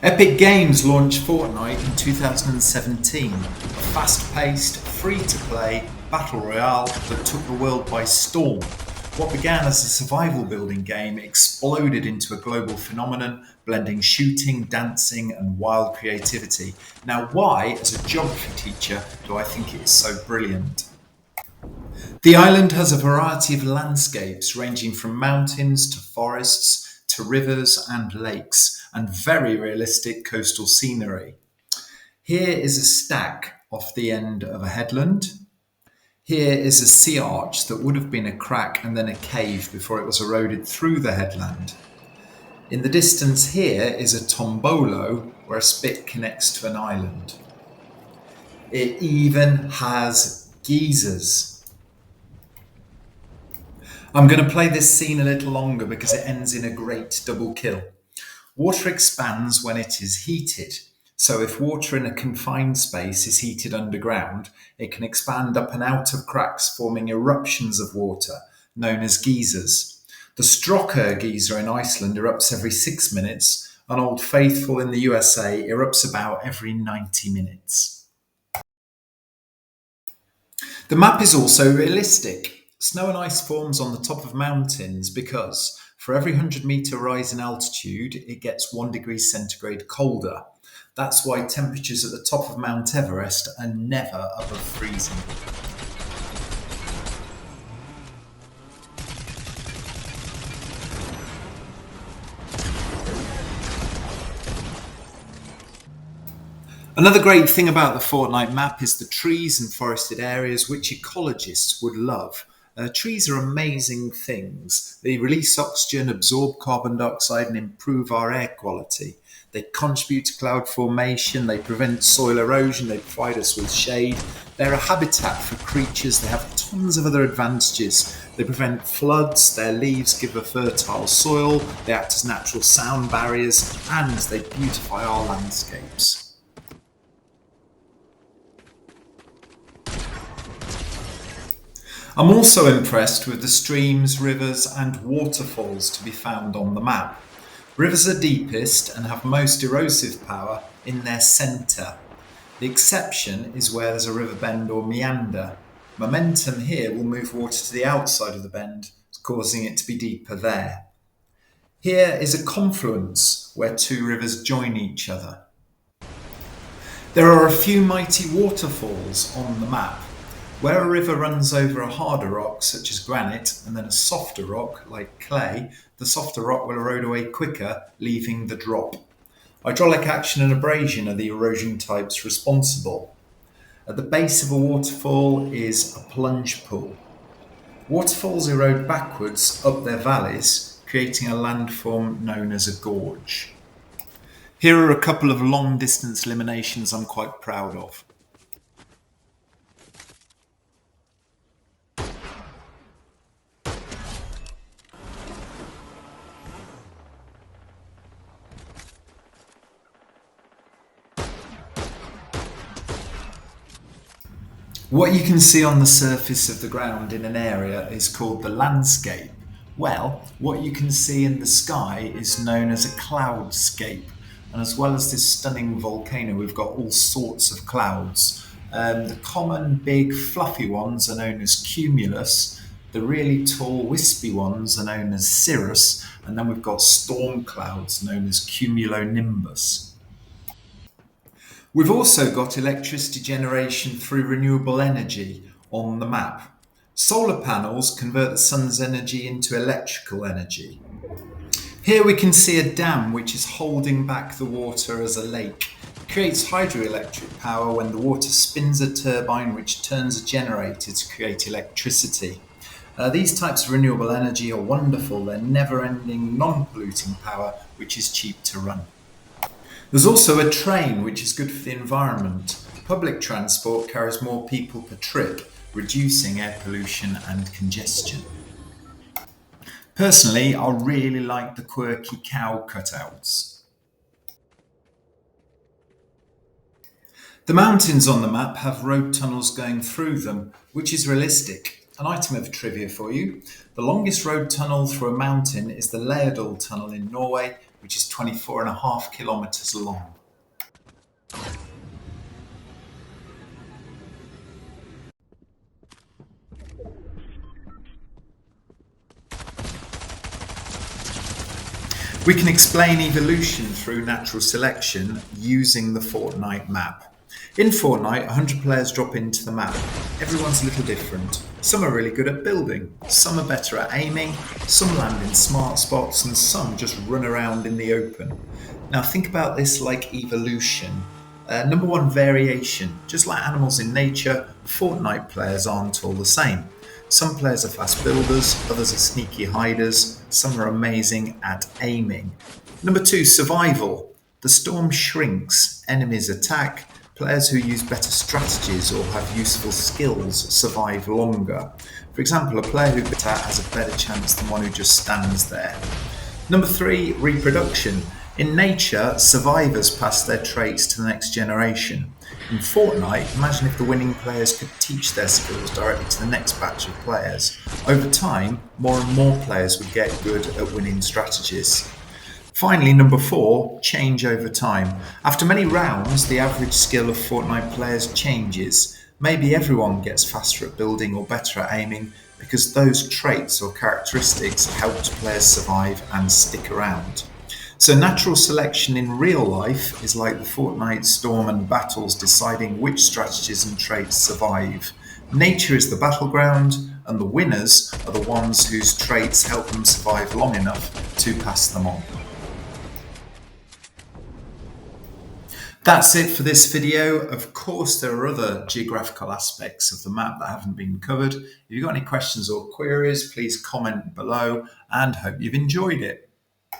Epic Games launched Fortnite in 2017, a fast-paced, free-to-play battle royale that took the world by storm. What began as a survival building game exploded into a global phenomenon, blending shooting, dancing, and wild creativity. Now, why, as a geography teacher, do I think it is so brilliant? The island has a variety of landscapes ranging from mountains to forests to rivers and lakes, and very realistic coastal scenery. Here is a stack off the end of a headland. Here is a sea arch that would have been a crack and then a cave before it was eroded through the headland. In the distance here is a tombolo where a spit connects to an island. It even has geysers. I'm going to play this scene a little longer because it ends in a great double kill. Water expands when it is heated. So if water in a confined space is heated underground, it can expand up and out of cracks, forming eruptions of water, known as geysers. The Strokker geyser in Iceland erupts every 6 minutes, and Old Faithful in the USA erupts about every 90 minutes. The map is also realistic. Snow and ice forms on the top of mountains because for every 100-metre rise in altitude, it gets 1 degree centigrade colder. That's why temperatures at the top of Mount Everest are never above freezing. Another great thing about the Fortnite map is the trees and forested areas, which ecologists would love. Trees are amazing things. They release oxygen, absorb carbon dioxide, and improve our air quality. They contribute to cloud formation, they prevent soil erosion, they provide us with shade. They're a habitat for creatures, they have tons of other advantages. They prevent floods, their leaves give a fertile soil, they act as natural sound barriers, and they beautify our landscapes. I'm also impressed with the streams, rivers and waterfalls to be found on the map. Rivers are deepest and have most erosive power in their centre. The exception is where there's a river bend or meander. Momentum here will move water to the outside of the bend, causing it to be deeper there. Here is a confluence where two rivers join each other. There are a few mighty waterfalls on the map. Where a river runs over a harder rock, such as granite, and then a softer rock, like clay, the softer rock will erode away quicker, leaving the drop. Hydraulic action and abrasion are the erosion types responsible. At the base of a waterfall is a plunge pool. Waterfalls erode backwards up their valleys, creating a landform known as a gorge. Here are a couple of long-distance eliminations I'm quite proud of. What you can see on the surface of the ground in an area is called the landscape. Well, what you can see in the sky is known as a cloudscape. And as well as this stunning volcano, we've got all sorts of clouds. The common, big, fluffy ones are known as cumulus. The really tall, wispy ones are known as cirrus. And then we've got storm clouds known as cumulonimbus. We've also got electricity generation through renewable energy on the map. Solar panels convert the sun's energy into electrical energy. Here we can see a dam which is holding back the water as a lake. It creates hydroelectric power when the water spins a turbine which turns a generator to create electricity. These types of renewable energy are wonderful. They're never-ending, non-polluting power which is cheap to run. There's also a train, which is good for the environment. Public transport carries more people per trip, reducing air pollution and congestion. Personally, I really like the quirky cow cutouts. The mountains on the map have road tunnels going through them, which is realistic. An item of trivia for you. The longest road tunnel through a mountain is the Landforms tunnel in Norway, which is 24.5 kilometres long. We can explain evolution through natural selection using the Fortnite map. In Fortnite, 100 players drop into the map. Everyone's a little different. Some are really good at building, some are better at aiming, some land in smart spots, and some just run around in the open. Now think about this like evolution. Number one, variation. Just like animals in nature, Fortnite players aren't all the same. Some players are fast builders, others are sneaky hiders, some are amazing at aiming. Number two, survival. The storm shrinks, enemies attack, players who use better strategies or have useful skills survive longer. For example, a player who has a better chance than one who just stands there. Number three, reproduction. In nature, survivors pass their traits to the next generation. In Fortnite, imagine if the winning players could teach their skills directly to the next batch of players. Over time, more and more players would get good at winning strategies. Finally, number four, change over time. After many rounds, the average skill of Fortnite players changes. Maybe everyone gets faster at building or better at aiming because those traits or characteristics helped players survive and stick around. So natural selection in real life is like the Fortnite storm and battles deciding which strategies and traits survive. Nature is the battleground, and the winners are the ones whose traits help them survive long enough to pass them on. That's it for this video. Of course, there are other geographical aspects of the map that haven't been covered. If you've got any questions or queries, please comment below, and hope you've enjoyed it.